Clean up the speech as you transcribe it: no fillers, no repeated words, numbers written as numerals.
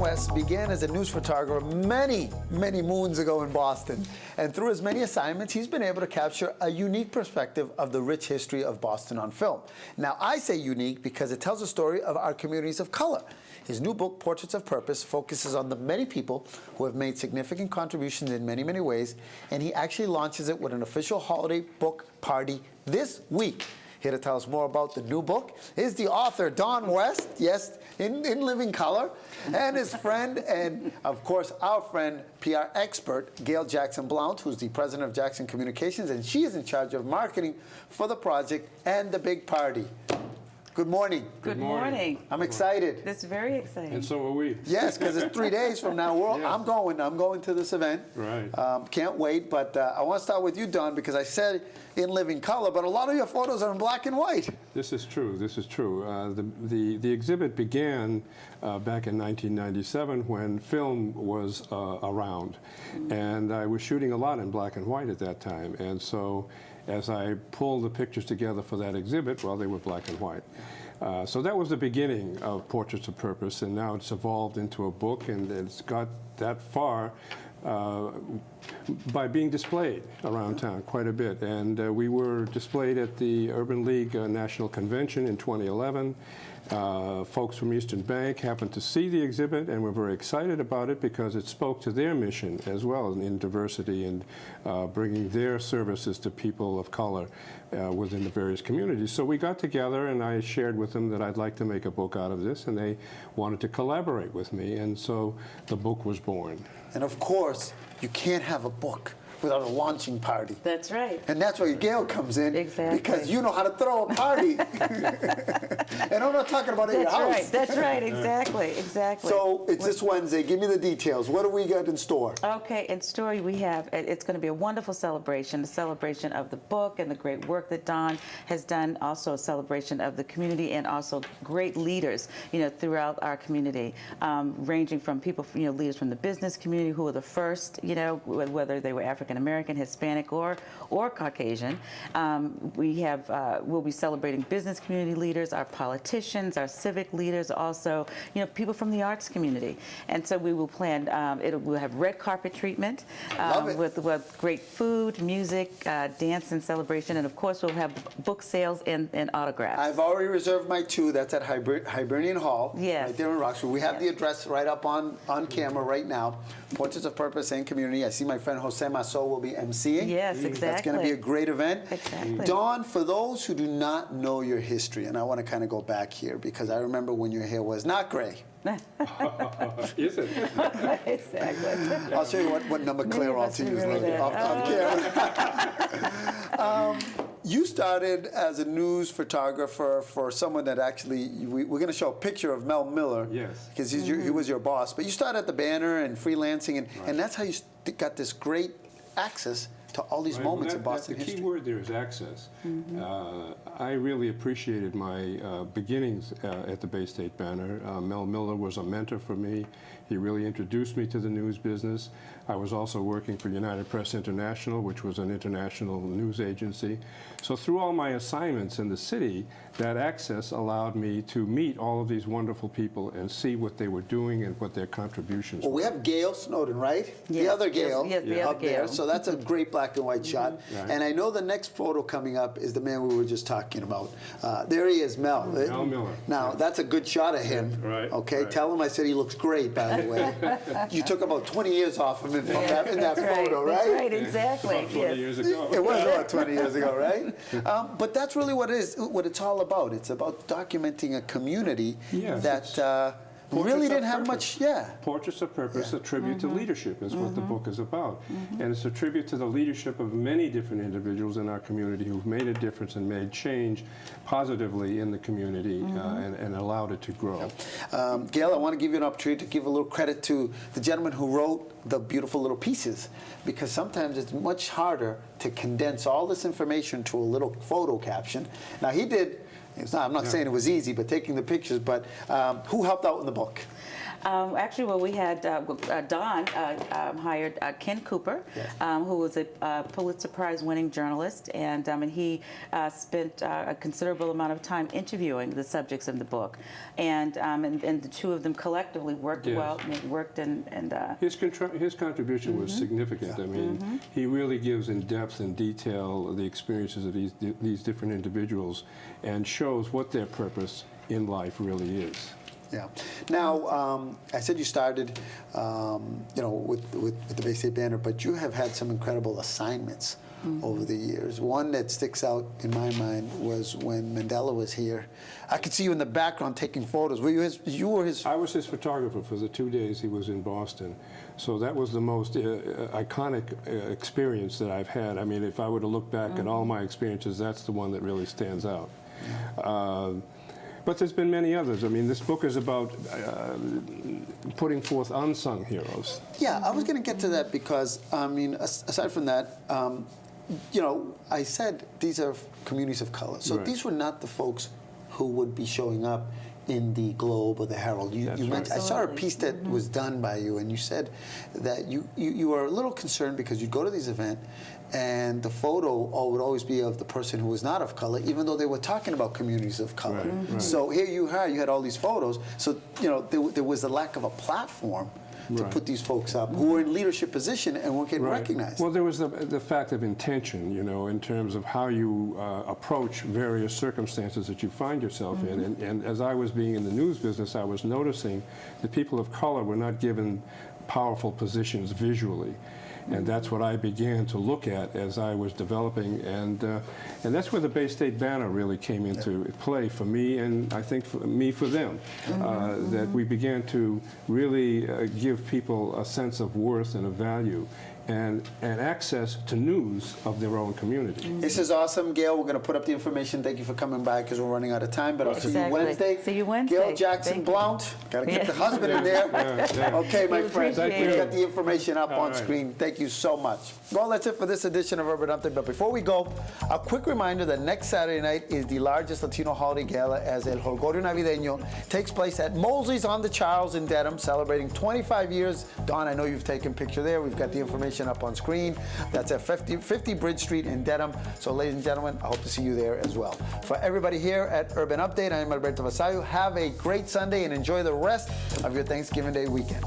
West began as a news photographer many moons ago in Boston. And through his many assignments, he's been able to capture a unique perspective of the rich history of Boston on film. Now, I say unique because it tells a story of our communities of color. His new book, Portraits of Purpose, focuses on the many people who have made significant contributions in many ways, and he actually launches it with an official holiday book party this week. Here to tell us more about the new book is the author, Don West, yes, in living color, and his friend, and of course, our friend, PR expert, Gail Jackson-Blount, who's the president of Jackson Communications, and she is in charge of marketing for the project and the big party. Good morning. Good morning. I'm excited. That's very exciting. And so are we. Yes, because it's 3 days from now. Yes. I'm going to this event. Right. Can't wait, but I want to start with you, Don, because I said in living color, but a lot of your photos are in black and white. This is true. This is true. The exhibit began back in 1997 when film was around, and I was shooting a lot in black and white at that time. And so, as I pulled the pictures together for that exhibit, well, they were black and white. So that was the beginning of Portraits of Purpose, and now it's evolved into a book, and it's got that far by being displayed around town quite a bit. And we were displayed at the Urban League National Convention in 2011. Folks from Eastern Bank happened to see the exhibit and were very excited about it because it spoke to their mission as well in diversity and bringing their services to people of color within the various communities. So we got together and I shared with them that I'd like to make a book out of this, and they wanted to collaborate with me, and so the book was born. And of course, you can't have a book without a launching party. That's right. And that's where Gail comes in. Exactly. Because you know how to throw a party. And I'm not talking about at your house. That's right. Exactly. So it's this Wednesday. Give me the details. What do we got in store? Okay, in store we have, it's going to be a wonderful celebration, a celebration of the book and the great work that Don has done, also a celebration of the community and also great leaders, throughout our community, ranging from people, leaders from the business community who were the first, whether they were African American, Hispanic, or Caucasian. We'll be celebrating business community leaders, our politicians, our civic leaders, also people from the arts community. And so we will plan. We'll have red carpet treatment with great food, music, dance, and celebration, and of course we'll have book sales and autographs. I've already reserved my 2. That's at Hibernian Hall. Yes. Right there in Roxbury. We have the address right up on camera right now. Portraits of Purpose and Community. I see my friend Jose Masso will be emceeing. Yes, exactly. That's going to be a great event. Exactly. Dawn, for those who do not know your history, and I want to kind of go back here because I remember when your hair was not gray. Is it? Exactly. I'll show you what number Clairol to use later off camera. You started as a news photographer for someone that actually, we're going to show a picture of Mel Miller. Yes. Because he was your boss. But you started at the Banner and freelancing, and that's how you got this great access to all these moments in Boston history. The key word there is access. I really appreciated my beginnings at the Bay State Banner. Mel Miller was a mentor for me. He really introduced me to the news business. I was also working for United Press International, which was an international news agency. So through all my assignments in the city, that access allowed me to meet all of these wonderful people and see what they were doing and what their contributions were. Well, we have Gail Snowden, right? Yes. The other Gail Yes, the other up there. Gail. So that's a great black and white shot. Right. And I know the next photo coming up is the man we were just talking about. There he is, Mel. Mel Miller. Now, that's a good shot of him. Right. Okay, right. Tell him I said he looks great, by the way. You took about 20 years off of him in that photo, right? That's right, exactly. About 20 years ago. It was about 20 years ago, right? But that's really what it's all about. It's about documenting a community that really didn't have much, Portraits of Purpose, a tribute to leadership is what the book is about. And it's a tribute to the leadership of many different individuals in our community who've made a difference and made change positively in the community and allowed it to grow. Gail, I want to give you an opportunity to give a little credit to the gentleman who wrote the beautiful little pieces, because sometimes it's much harder to condense all this information to a little photo caption. Now, he did I'm not saying it was easy, but taking the pictures. But who helped out in the book? Actually, well, we had Don hired Ken Cooper, Yes. who was a Pulitzer Prize-winning journalist, and he spent a considerable amount of time interviewing the subjects in the book, and the two of them collectively worked Yes. well, worked and His contribution was significant. I mean, he really gives in depth and detail the experiences of these different individuals and shows what their purpose in life really is. Yeah. Now, I said you started, with the Bay State banner, but you have had some incredible assignments over the years. One that sticks out in my mind was when Mandela was here. I could see you in the background taking photos. Were you his? You were his? I was his photographer for the 2 days he was in Boston. So that was the most iconic experience that I've had. I mean, if I were to look back at all my experiences, that's the one that really stands out. But there's been many others. I mean, this book is about putting forth unsung heroes. Yeah, I was going to get to that because, I mean, aside from that, I said these are communities of color. So Right. these were not the folks who would be showing up in the Globe or the Herald. You That's mentioned, right. I saw a piece that was done by you, and you said that you were a little concerned because you'd go to these events and the photo would always be of the person who was not of color, even though they were talking about communities of color. Right, right. So here you had all these photos. So, there was a lack of a platform to Right. put these folks up who were in leadership position and weren't getting recognized. Well, there was the fact of intention, in terms of how you approach various circumstances that you find yourself in. And as I was being in the news business, I was noticing that people of color were not given powerful positions visually. And that's what I began to look at as I was developing, and that's where the Bay State banner really came into play for me, and I think for them, that we began to really give people a sense of worth and a value, and access to news of their own community. This is awesome, Gail. We're going to put up the information. Thank you for coming by because we're running out of time, but I'll see you Exactly. Wednesday. See you Wednesday. Gail Jackson-Blount. Got to get the husband in there. Okay, my friend. appreciate We've it. got the information up on right. screen. Thank you so much. Well, that's it for this edition of Urban Update. But before we go, a quick reminder that next Saturday night is the largest Latino holiday gala as El Holgorio Navideño takes place at Mosley's on the Charles in Dedham, celebrating 25 years. Don, I know you've taken a picture there. We've got the information up on screen. That's at 50 Bridge Street in Dedham. So, ladies and gentlemen, I hope to see you there as well. For everybody here at Urban Update, I'm Alberto Vasallo. Have a great Sunday and enjoy the rest of your Thanksgiving Day weekend.